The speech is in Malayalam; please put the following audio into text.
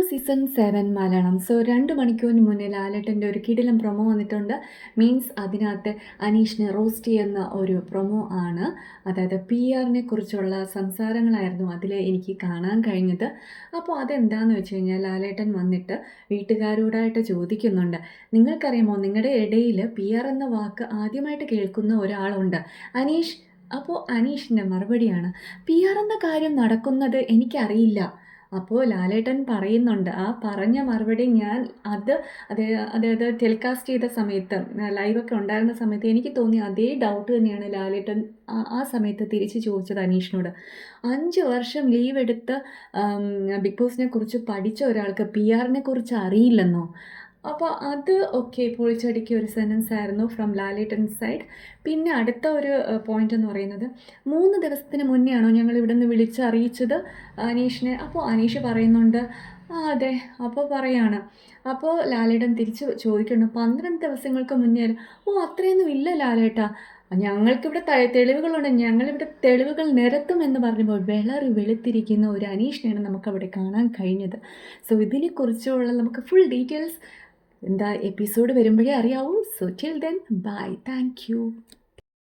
സീസൺ 7 മലയാളം. 2 മണിക്കൂറിന് മുന്നേ ലാലേട്ടൻ്റെ ഒരു കിടിലൻ പ്രൊമോ വന്നിട്ടുണ്ട്. മീൻസ് അതിനകത്ത് അനീഷിനെ റോസ്റ്റ് ചെയ്യുന്ന ഒരു പ്രൊമോ ആണ്. അതായത് PR-നെ കുറിച്ചുള്ള സംസാരങ്ങളായിരുന്നു അതിൽ എനിക്ക് കാണാൻ കഴിഞ്ഞത്. അപ്പോൾ അതെന്താണെന്ന് വെച്ച് കഴിഞ്ഞാൽ ലാലേട്ടൻ വന്നിട്ട് വീട്ടുകാരോടായിട്ട് ചോദിക്കുന്നുണ്ട്, നിങ്ങൾക്കറിയാമോ നിങ്ങളുടെ ഇടയിൽ PR എന്ന വാക്ക് ആദ്യമായിട്ട് കേൾക്കുന്ന ഒരാളുണ്ട്, അനീഷ്. അപ്പോൾ അനീഷിൻ്റെ മറുപടിയാണ്, PR എന്ന കാര്യം നടക്കുന്നത് എനിക്കറിയില്ല. അപ്പോൾ ലാലേട്ടൻ പറയുന്നുണ്ട്, ആ പറഞ്ഞ മറുപടി ഞാൻ അതായത് ടെലികാസ്റ്റ് ചെയ്ത സമയത്ത് ലൈവൊക്കെ ഉണ്ടായിരുന്ന സമയത്ത് എനിക്ക് തോന്നിയ അതേ ഡൗട്ട് തന്നെയാണ് ലാലേട്ടൻ ആ സമയത്ത് തിരിച്ച് ചോദിച്ചത് അനീഷിനോട്. 5 വർഷം ലീവ് എടുത്ത് ബിഗ് ബോസിനെ കുറിച്ച് പഠിച്ച ഒരാൾക്ക് PR-നെ കുറിച്ച് അറിയില്ലെന്നോ? അപ്പോൾ അത് ഓക്കെ, പൊളിച്ചടുക്കിയ ഒരു സെൻറ്റൻസ് ആയിരുന്നു ഫ്രം ലാലേട്ടൻ സൈഡ്. പിന്നെ അടുത്ത ഒരു പോയിന്റ് എന്ന് പറയുന്നത്, 3 ദിവസത്തിന് മുന്നേ ആണോ ഞങ്ങൾ ഇവിടെ നിന്ന് വിളിച്ചറിയിച്ചത് അനീഷിനെ? അപ്പോൾ അനീഷ് പറയുന്നുണ്ട്, ആ അതെ. അപ്പോൾ പറയാണ്, അപ്പോൾ ലാലേട്ടൻ തിരിച്ച് ചോദിക്കുന്നു, 12 ദിവസങ്ങൾക്ക് മുന്നേ? ഓ അത്രയൊന്നും ഇല്ല ലാലേട്ടാ, ഞങ്ങൾക്കിവിടെ തെളിവുകളുണ്ട്, ഞങ്ങളിവിടെ തെളിവുകൾ നിരത്തും എന്ന് പറയുമ്പോൾ വെളറി വെളുത്തിരിക്കുന്ന ഒരു അനീഷിനെയാണ് നമുക്കവിടെ കാണാൻ കഴിഞ്ഞത്. സോ ഇതിനെക്കുറിച്ചുള്ള നമുക്ക് ഫുൾ ഡീറ്റെയിൽസ് എപ്പിസോഡ് വരുമ്പോഴേ അറിയാവൂ. So till then bye, thank U.